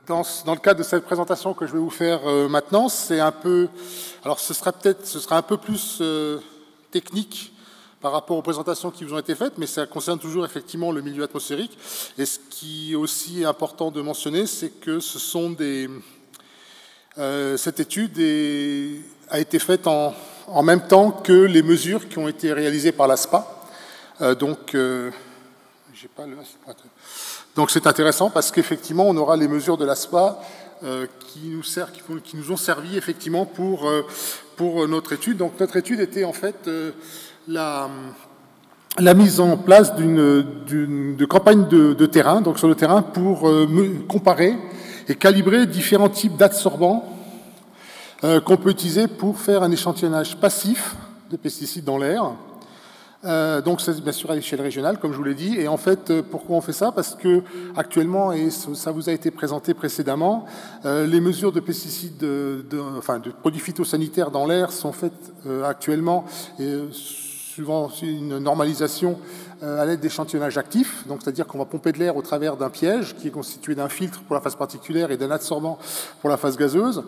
dans le cadre de cette présentation que je vais vous faire maintenant, c'est un peu... Alors, ce sera un peu plus technique par rapport aux présentations qui vous ont été faites, mais ça concerne toujours effectivement le milieu atmosphérique. Et ce qui est aussi important de mentionner, c'est que ce sont des... cette étude a été faite en même temps que les mesures qui ont été réalisées par l'ASPA. Donc c'est intéressant parce qu'effectivement, on aura les mesures de l'ASPA qui nous ont servi effectivement pour notre étude. Donc notre étude était en fait la mise en place de campagne de terrain, donc sur le terrain, pour comparer et calibrer différents types d'adsorbants qu'on peut utiliser pour faire un échantillonnage passif de pesticides dans l'air. Donc c'est bien sûr à l'échelle régionale, comme je vous l'ai dit. Et en fait, pourquoi on fait ça? Parce que actuellement, et ça vous a été présenté précédemment, les mesures de pesticides, de produits phytosanitaires dans l'air sont faites actuellement suivant une normalisation à l'aide d'échantillonnage actifs. Donc c'est-à-dire qu'on va pomper de l'air au travers d'un piège qui est constitué d'un filtre pour la phase particulière et d'un adsorbant pour la phase gazeuse.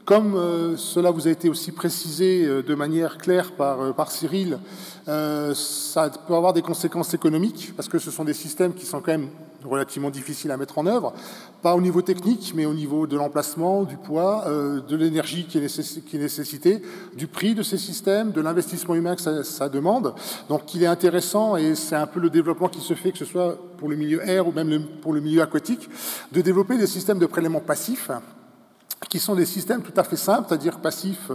Comme cela vous a été aussi précisé de manière claire par Cyril, ça peut avoir des conséquences économiques, parce que ce sont des systèmes qui sont quand même relativement difficiles à mettre en œuvre, pas au niveau technique, mais au niveau de l'emplacement, du poids, de l'énergie qui est nécessitée, du prix de ces systèmes, de l'investissement humain que ça demande. Donc il est intéressant, et c'est un peu le développement qui se fait, que ce soit pour le milieu air ou même pour le milieu aquatique, de développer des systèmes de prélèvement passifs, qui sont des systèmes tout à fait simples, c'est-à-dire passifs,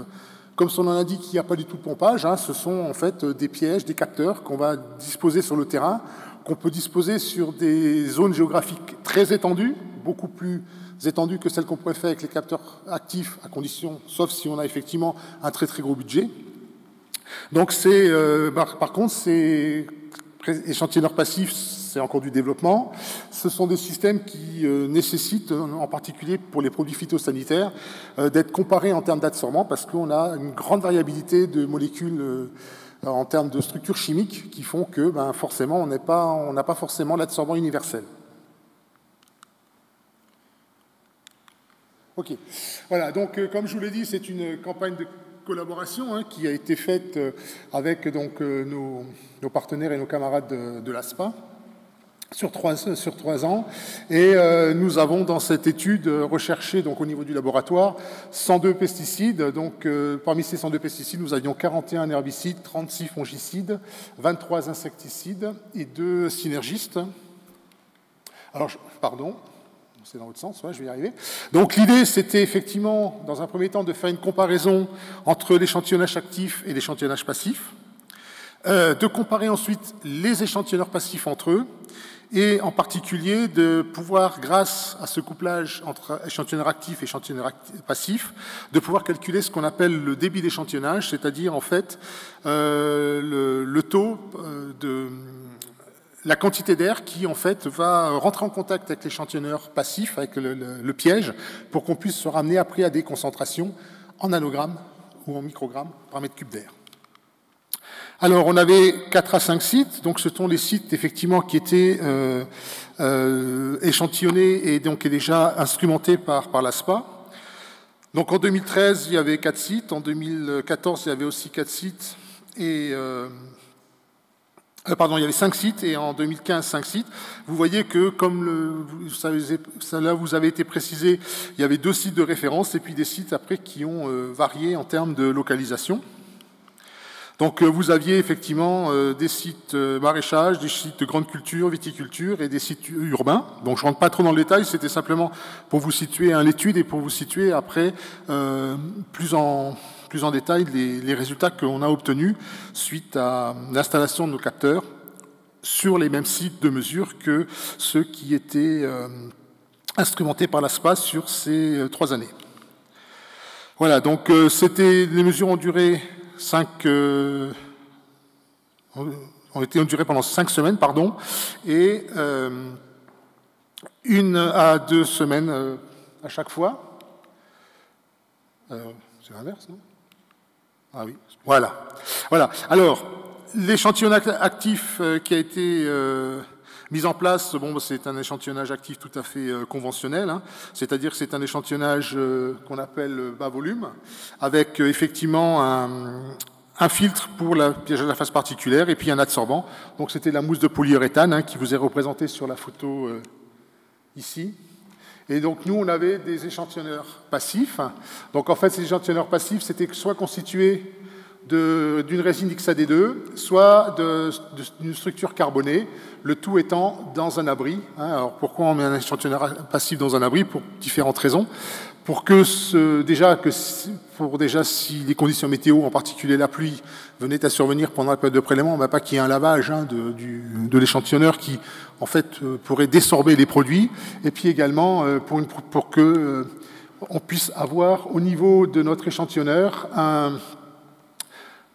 comme son nom l'indique, il n'y a pas du tout de pompage, ce sont en fait des pièges, des capteurs qu'on va disposer sur le terrain, qu'on peut disposer sur des zones géographiques très étendues, beaucoup plus étendues que celles qu'on pourrait faire avec les capteurs actifs, à condition, sauf si on a effectivement un très très gros budget. Donc par contre, ces échantillonneurs passifs, c'est encore du développement. Ce sont des systèmes qui nécessitent, en particulier pour les produits phytosanitaires, d'être comparés en termes d'adsorbants parce qu'on a une grande variabilité de molécules en termes de structures chimiques qui font que forcément, on n'a pas forcément l'adsorbant universel. OK. Voilà, donc comme je vous l'ai dit, c'est une campagne de collaboration qui a été faite avec nos partenaires et nos camarades de l'ASPA. Sur 3 ans. Et nous avons dans cette étude recherché au niveau du laboratoire 102 pesticides. Donc parmi ces 102 pesticides, nous avions 41 herbicides, 36 fongicides, 23 insecticides et 2 synergistes. Alors, pardon, c'est dans l'autre sens, ouais, je vais y arriver. Donc l'idée, c'était effectivement, dans un premier temps, de faire une comparaison entre l'échantillonnage actif et l'échantillonnage passif, de comparer ensuite les échantillonneurs passifs entre eux, et en particulier de pouvoir, grâce à ce couplage entre échantillonneur actif et échantillonneur passif, de pouvoir calculer ce qu'on appelle le débit d'échantillonnage, c'est-à-dire en fait le taux de la quantité d'air qui en fait va rentrer en contact avec l'échantillonneur passif, avec le piège, pour qu'on puisse se ramener après à des concentrations en nanogrammes ou en microgrammes par mètre cube d'air. Alors, on avait 4 à 5 sites, donc ce sont les sites effectivement qui étaient échantillonnés et donc déjà instrumentés par l'ASPA. Donc en 2013, il y avait 4 sites, en 2014, il y avait aussi 4 sites, et il y avait 5 sites, et en 2015, 5 sites. Vous voyez que, comme là vous avez été précisé, il y avait 2 sites de référence, et puis des sites après qui ont varié en termes de localisation. Donc vous aviez effectivement des sites maraîchage, des sites de grande culture, viticulture et des sites urbains. Donc je ne rentre pas trop dans le détail, c'était simplement pour vous situer l'étude et pour vous situer après plus en détail les résultats qu'on a obtenus suite à l'installation de nos capteurs sur les mêmes sites de mesure que ceux qui étaient instrumentés par l'ASPA sur ces 3 années. Voilà, donc les mesures ont duré ont été endurées pendant 5 semaines, pardon, et 1 à 2 semaines à chaque fois. C'est l'inverse, non? Ah oui, voilà. Alors, l'échantillon actif qui a été Mise en place, bon, c'est un échantillonnage actif tout à fait conventionnel, hein, c'est-à-dire que c'est un échantillonnage qu'on appelle bas volume, avec effectivement un filtre pour le piège à la phase particulière et puis un adsorbant. Donc c'était la mousse de polyuréthane hein, qui vous est représentée sur la photo ici. Et donc nous, on avait des échantillonneurs passifs. Donc en fait, ces échantillonneurs passifs, c'était soit constitués d'une résine XAD2, soit d'une structure carbonée, le tout étant dans un abri. Hein. Alors pourquoi on met un échantillonneur passif dans un abri? Pour différentes raisons. Pour déjà, si les conditions météo, en particulier la pluie, venaient à survenir pendant la période de prélèvement, on va pas qu'il y ait un lavage hein, de l'échantillonneur qui, en fait, pourrait désorber les produits. Et puis également pour que on puisse avoir au niveau de notre échantillonneur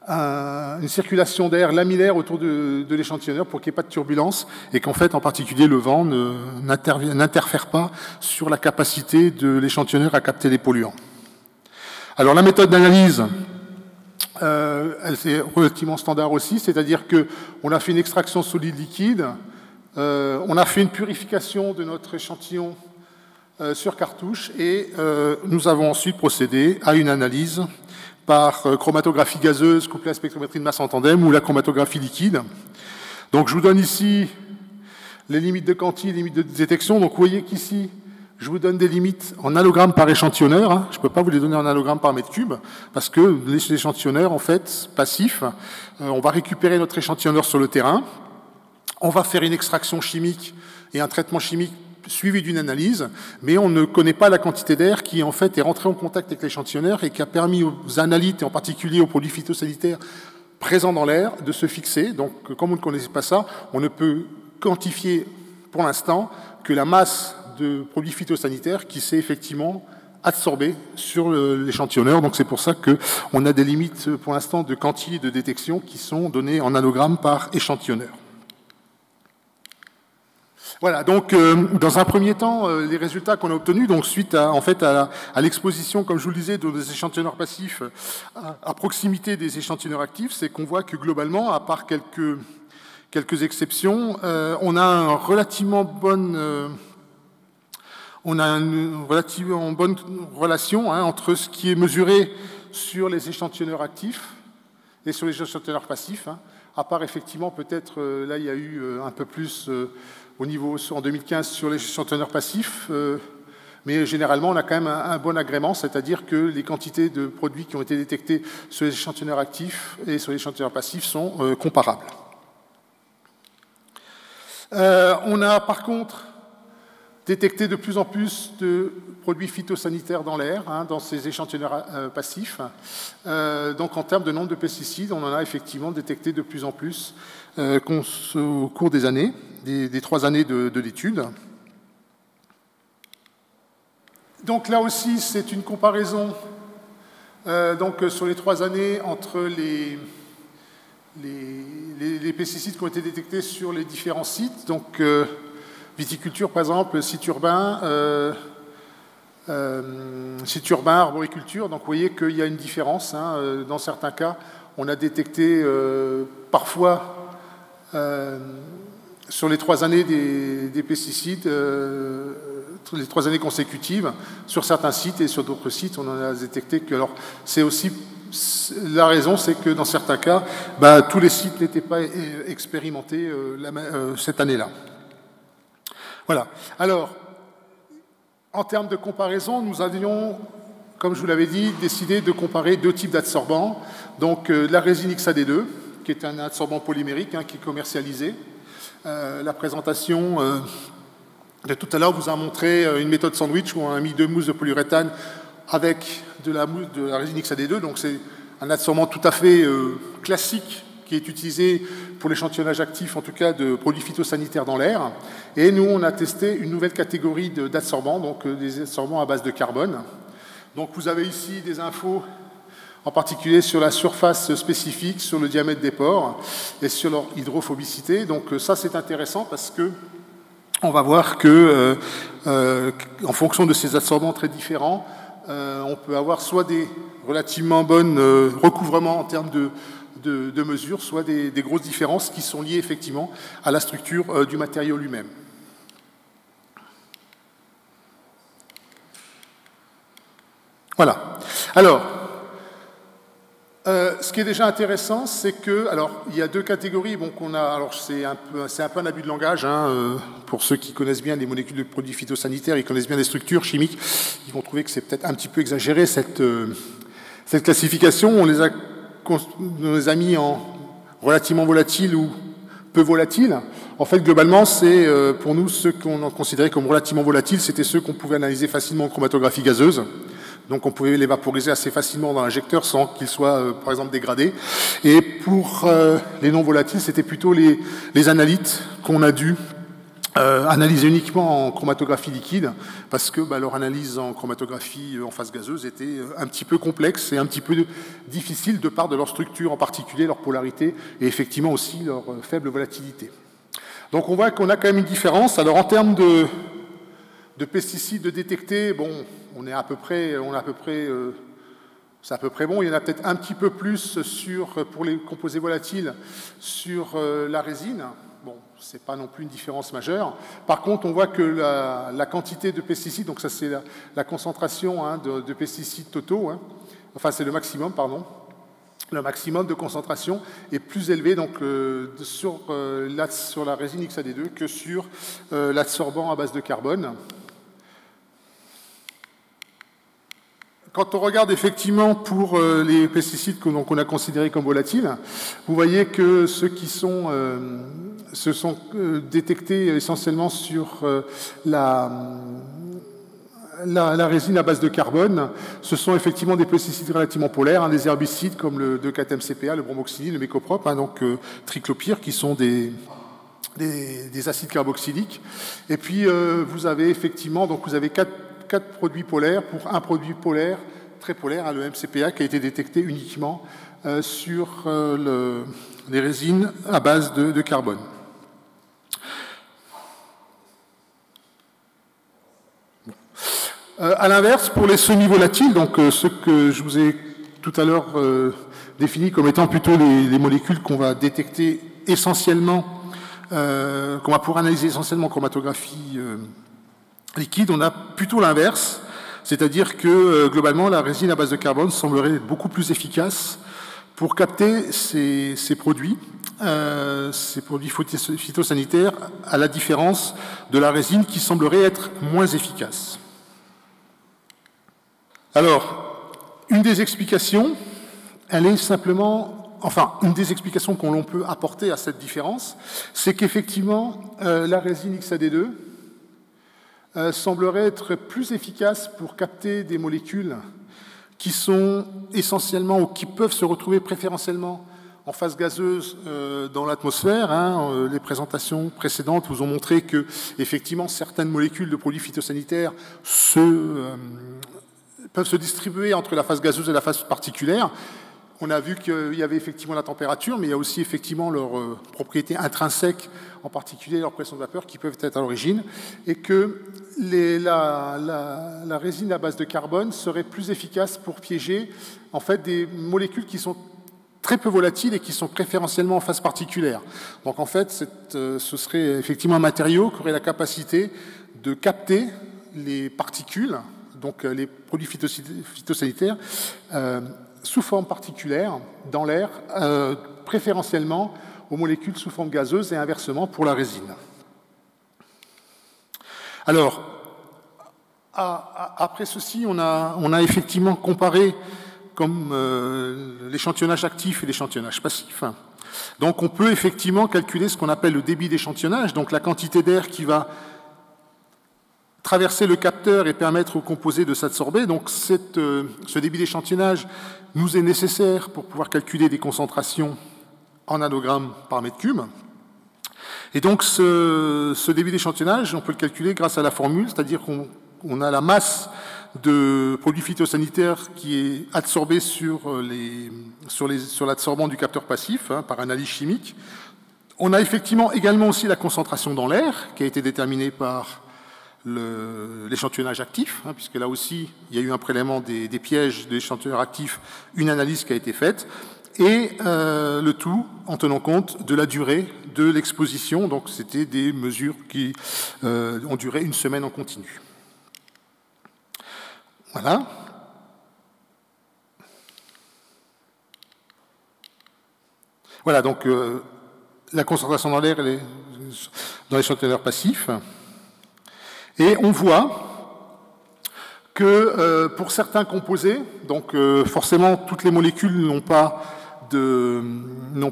une circulation d'air laminaire autour de l'échantillonneur pour qu'il n'y ait pas de turbulence et qu'en fait, en particulier, le vent n'interfère pas sur la capacité de l'échantillonneur à capter les polluants. Alors, la méthode d'analyse, elle est relativement standard aussi, c'est-à-dire qu'on a fait une extraction solide-liquide, on a fait une purification de notre échantillon sur cartouche et nous avons ensuite procédé à une analyse par chromatographie gazeuse couplée à spectrométrie de masse en tandem ou la chromatographie liquide. Donc je vous donne ici les limites de quanti, les limites de détection. Donc vous voyez qu'ici, je vous donne des limites en nanogrammes par échantillonneur. Hein. Je ne peux pas vous les donner en nanogrammes par mètre cube parce que les échantillonneurs, en fait, passifs, on va récupérer notre échantillonneur sur le terrain, on va faire une extraction chimique et un traitement chimique suivi d'une analyse, mais on ne connaît pas la quantité d'air qui en fait est rentrée en contact avec l'échantillonneur et qui a permis aux analytes, et en particulier aux produits phytosanitaires présents dans l'air, de se fixer. Donc, comme on ne connaissait pas ça, on ne peut quantifier pour l'instant que la masse de produits phytosanitaires qui s'est effectivement absorbée sur l'échantillonneur. Donc, c'est pour ça qu'on a des limites pour l'instant de quanti et de détection qui sont données en nanogrammes par échantillonneur. Voilà, donc dans un premier temps, les résultats qu'on a obtenus, donc suite à l'exposition, comme je vous le disais, des échantillonneurs passifs à proximité des échantillonneurs actifs, c'est qu'on voit que globalement, à part quelques exceptions, on a une relativement bonne relation hein, entre ce qui est mesuré sur les échantillonneurs actifs et sur les échantillonneurs passifs. Hein, à part effectivement peut-être, là il y a eu un peu plus au niveau en 2015 sur les échantillonneurs passifs, mais généralement on a quand même un bon agrément, c'est-à-dire que les quantités de produits qui ont été détectés sur les échantillonneurs actifs et sur les échantillonneurs passifs sont comparables. On a par contre détecté de plus en plus de produits phytosanitaires dans l'air, hein, dans ces échantillonneurs passifs. Donc en termes de nombre de pesticides, on en a effectivement détecté de plus en plus au cours des années, des 3 années de l'étude. Donc là aussi, c'est une comparaison donc, sur les 3 années entre les pesticides qui ont été détectés sur les différents sites. Donc viticulture, par exemple, site urbain, arboriculture. Donc vous voyez qu'il y a une différence. Hein. Dans certains cas, on a détecté parfois sur les 3 années des pesticides, les 3 années consécutives, sur certains sites et sur d'autres sites, on en a détecté que. Alors, c'est aussi la raison, c'est que dans certains cas, tous les sites n'étaient pas expérimentés cette année-là. Voilà. Alors, en termes de comparaison, nous avions, comme je vous l'avais dit, décidé de comparer 2 types d'adsorbants. Donc, la résine XAD2, qui est un adsorbant polymérique hein, qui est commercialisé. La présentation de tout à l'heure vous a montré une méthode sandwich où on a mis 2 mousses de polyuréthane avec de la résine XAD2. Donc c'est un adsorbant tout à fait classique qui est utilisé pour l'échantillonnage actif, en tout cas de produits phytosanitaires dans l'air. Et nous, on a testé une nouvelle catégorie d'adsorbants, donc des adsorbants à base de carbone. Donc vous avez ici des infos en particulier sur la surface spécifique, sur le diamètre des pores et sur leur hydrophobicité. Donc ça, c'est intéressant parce que on va voir que, en fonction de ces adsorbants très différents, on peut avoir soit des relativement bonnes recouvrements en termes de mesure, soit des grosses différences qui sont liées effectivement à la structure du matériau lui-même. Voilà. Alors, ce qui est déjà intéressant, c'est que, alors, il y a deux catégories. Bon, qu'on a, alors c'est un peu un abus de langage. Pour ceux qui connaissent bien les molécules de produits phytosanitaires, ils connaissent bien les structures chimiques. Ils vont trouver que c'est peut-être un petit peu exagéré cette classification. On les a mis en relativement volatiles ou peu volatiles. En fait, globalement, c'est pour nous ceux qu'on considérait comme relativement volatiles, c'était ceux qu'on pouvait analyser facilement en chromatographie gazeuse. Donc on pouvait les vaporiser assez facilement dans l'injecteur sans qu'ils soient, par exemple, dégradés. Et pour les non volatiles, c'était plutôt les analytes qu'on a dû analyser uniquement en chromatographie liquide, parce que leur analyse en chromatographie en phase gazeuse était un petit peu complexe et un petit peu difficile de part de leur structure, en particulier leur polarité, et effectivement aussi leur faible volatilité. Donc on voit qu'on a quand même une différence. Alors en termes de pesticides détectés, bon, c'est à peu près bon. Il y en a peut-être un petit peu plus pour les composés volatiles sur la résine. Bon, c'est pas non plus une différence majeure. Par contre, on voit que la quantité de pesticides, donc ça c'est la concentration de pesticides totaux, enfin c'est le maximum, pardon. Le maximum de concentration est plus élevé donc, sur la résine XAD2 que sur l'adsorbant à base de carbone. Quand on regarde effectivement pour les pesticides qu'on a considérés comme volatiles, vous voyez que ceux qui se sont détectés essentiellement sur la résine à base de carbone, ce sont effectivement des pesticides relativement polaires, des herbicides comme le 2,4-MCPA, le bromoxyline, le mécoprop, donc triclopyr, qui sont des acides carboxyliques. Et puis vous avez effectivement, donc vous avez quatre produits polaires pour un produit polaire, très polaire, le MCPA, qui a été détecté uniquement sur les résines à base de carbone. À l'inverse, pour les semi-volatiles, donc ceux que je vous ai tout à l'heure définis comme étant plutôt les molécules qu'on va détecter essentiellement, qu'on va pouvoir analyser essentiellement en chromatographie liquide, on a plutôt l'inverse, c'est-à-dire que globalement la résine à base de carbone semblerait être beaucoup plus pour capter ces produits phytosanitaires, à la différence de la résine qui semblerait être moins efficace. Alors, une des explications, elle est simplement, enfin, une des explications qu'on peut apporter à cette différence, c'est qu'effectivement, la résine XAD2 semblerait être plus efficace pour capter des molécules qui sont essentiellement ou qui peuvent se retrouver préférentiellement en phase gazeuse dans l'atmosphère. Les présentations précédentes vous ont montré que effectivement certaines molécules de produits phytosanitaires peuvent se distribuer entre la phase gazeuse et la phase particulière. On a vu qu'il y avait effectivement la température, mais il y a aussi effectivement leurs propriétés intrinsèques, en particulier leur pression de vapeur, qui peuvent être à l'origine, et que la résine à base de carbone serait plus efficace pour piéger en fait des molécules qui sont très peu volatiles et qui sont préférentiellement en phase particulière. Donc en fait, ce serait effectivement un matériau qui aurait la capacité de capter les particules, donc les produits phytosanitaires, sous forme particulière dans l'air, préférentiellement aux molécules sous forme gazeuse et inversement pour la résine. Alors, après ceci, on a effectivement comparé comme l'échantillonnage actif et l'échantillonnage passif. Donc on peut effectivement calculer ce qu'on appelle le débit d'échantillonnage, donc la quantité d'air qui va traverser le capteur et permettre au composé de s'absorber. Donc ce débit d'échantillonnage nous est nécessaire pour pouvoir calculer des concentrations en nanogrammes par mètre cube. Et donc ce débit d'échantillonnage, on peut le calculer grâce à la formule, c'est-à-dire qu'on a la masse de produits phytosanitaires qui est absorbée sur l'adsorbant du capteur passif par analyse chimique. On a effectivement également aussi la concentration dans l'air qui a été déterminée par l'échantillonnage actif, puisque là aussi, il y a eu un prélèvement des pièges de l'échantillonnage actif, une analyse qui a été faite. et le tout en tenant compte de la durée de l'exposition. Donc c'était des mesures qui ont duré une semaine en continu. Voilà. Voilà, donc la concentration dans l'air dans l'échantillonneur passif. Et on voit que pour certains composés, donc forcément toutes les molécules n'ont pas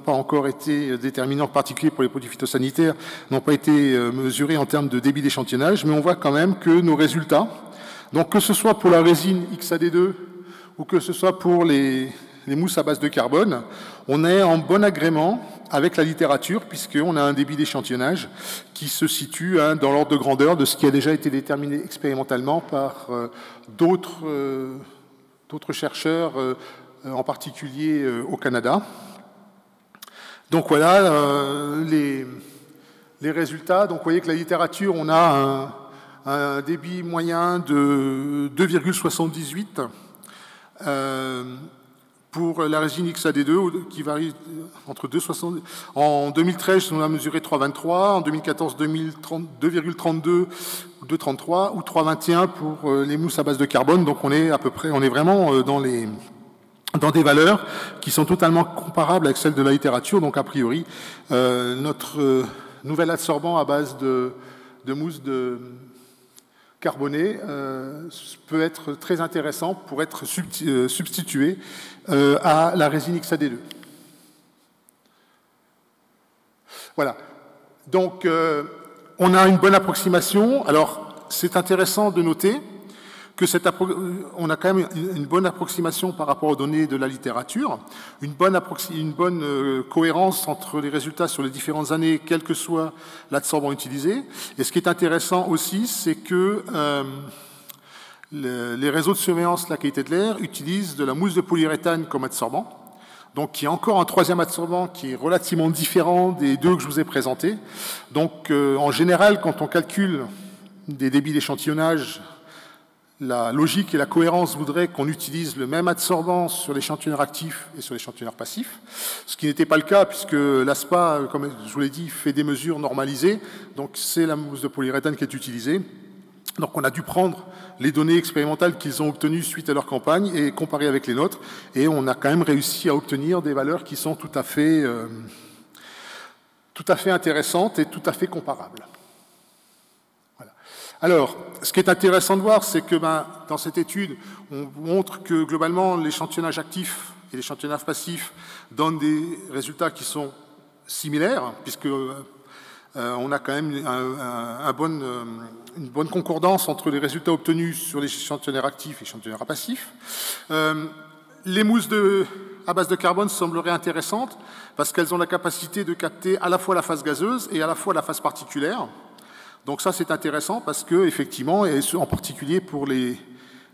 encore été déterminées, en particulier pour les produits phytosanitaires, n'ont pas été mesurées en termes de débit d'échantillonnage, mais on voit quand même que nos résultats, donc que ce soit pour la résine XAD2 ou que ce soit pour les mousses à base de carbone, on est en bon agrément avec la littérature, puisqu'on a un débit d'échantillonnage qui se situe dans l'ordre de grandeur de ce qui a déjà été déterminé expérimentalement par d'autres chercheurs, en particulier au Canada. Donc voilà les résultats. Donc vous voyez que la littérature, on a un débit moyen de 2,78 pour la résine XAD2, qui varie entre 2,60. En 2013, on a mesuré 3,23, en 2014, 2,32, 2,33 ou 3,21 pour les mousses à base de carbone. Donc on est à peu près, on est vraiment dans des valeurs qui sont totalement comparables avec celles de la littérature. Donc a priori, notre nouvel adsorbant à base de mousse carbonée peut être très intéressant pour être substitué à la résine XAD2. Voilà. Donc, on a une bonne approximation. Alors, c'est intéressant de noter que on a quand même une bonne approximation par rapport aux données de la littérature, une bonne cohérence entre les résultats sur les différentes années, quel que soit l'adsorbant utilisé. Et ce qui est intéressant aussi, c'est que les réseaux de surveillance de la qualité de l'air utilisent de la mousse de polyuréthane comme adsorbant, donc qui est encore un troisième adsorbant qui est relativement différent des deux que je vous ai présentés. Donc en général, quand on calcule des débits d'échantillonnage, la logique et la cohérence voudraient qu'on utilise le même adsorbant sur l'échantillonneur actif et sur l'échantillonneur passif, ce qui n'était pas le cas puisque l'ASPA, comme je vous l'ai dit, fait des mesures normalisées, donc c'est la mousse de polyuréthane qui est utilisée. Donc on a dû prendre les données expérimentales qu'ils ont obtenues suite à leur campagne et comparer avec les nôtres, et on a quand même réussi à obtenir des valeurs qui sont tout à fait intéressantes et tout à fait comparables. Alors, ce qui est intéressant de voir, c'est que dans cette étude, on montre que globalement, l'échantillonnage actif et l'échantillonnage passif donnent des résultats qui sont similaires, puisque on a quand même une bonne concordance entre les résultats obtenus sur l'échantillonneur actif et l'échantillonneur passif. Les mousses à base de carbone sembleraient intéressantes parce qu'elles ont la capacité de capter à la fois la phase gazeuse et à la fois la phase particulière. Donc ça, c'est intéressant parce que, effectivement, et en particulier pour les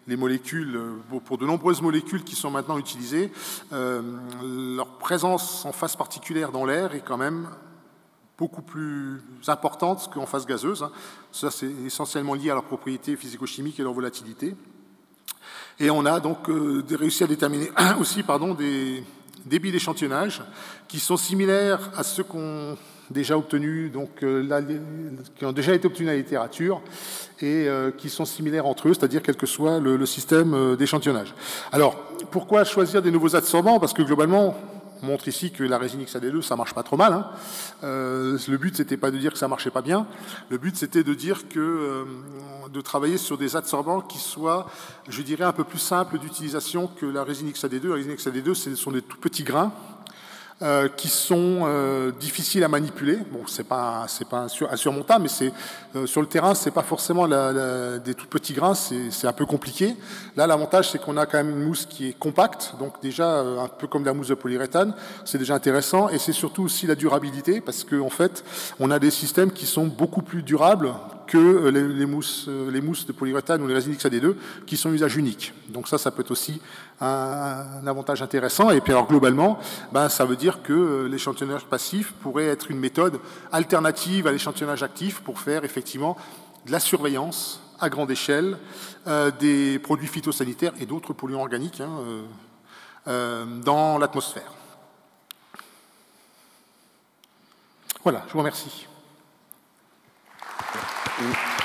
molécules, pour de nombreuses molécules qui sont maintenant utilisées, leur présence en phase particulière dans l'air est quand même beaucoup plus importante qu'en phase gazeuse. Ça, c'est essentiellement lié à leurs propriétés physico-chimiques et leur volatilité. Et on a donc réussi à déterminer aussi des débits d'échantillonnage qui sont similaires à ceux qu'on déjà obtenus, donc qui ont déjà été obtenus dans la littérature et qui sont similaires entre eux, c'est-à-dire quel que soit le système d'échantillonnage. Alors, pourquoi choisir des nouveaux adsorbants? Parce que globalement, on montre ici que la résine XAD2, ça marche pas trop mal. Le but, c'était pas de dire que ça marchait pas bien. Le but, c'était de dire que de travailler sur des adsorbants qui soient, je dirais, un peu plus simples d'utilisation que la résine XAD2. La résine XAD2, ce sont des tout petits grains qui sont difficiles à manipuler. Bon, c'est pas insurmontable, mais c'est sur le terrain, c'est pas forcément des tout petits grains, c'est un peu compliqué. Là, l'avantage, c'est qu'on a quand même une mousse qui est compacte, donc déjà un peu comme la mousse de polyuréthane, c'est déjà intéressant, et c'est surtout aussi la durabilité, parce qu'en fait, on a des systèmes qui sont beaucoup plus durables que les mousses de polyuréthane ou les résines XAD2 qui sont usage unique. Donc ça peut être aussi un avantage intéressant. Et puis alors globalement, ça veut dire que l'échantillonnage passif pourrait être une méthode alternative à l'échantillonnage actif pour faire effectivement de la surveillance à grande échelle des produits phytosanitaires et d'autres polluants organiques dans l'atmosphère. Voilà, je vous remercie. Oui.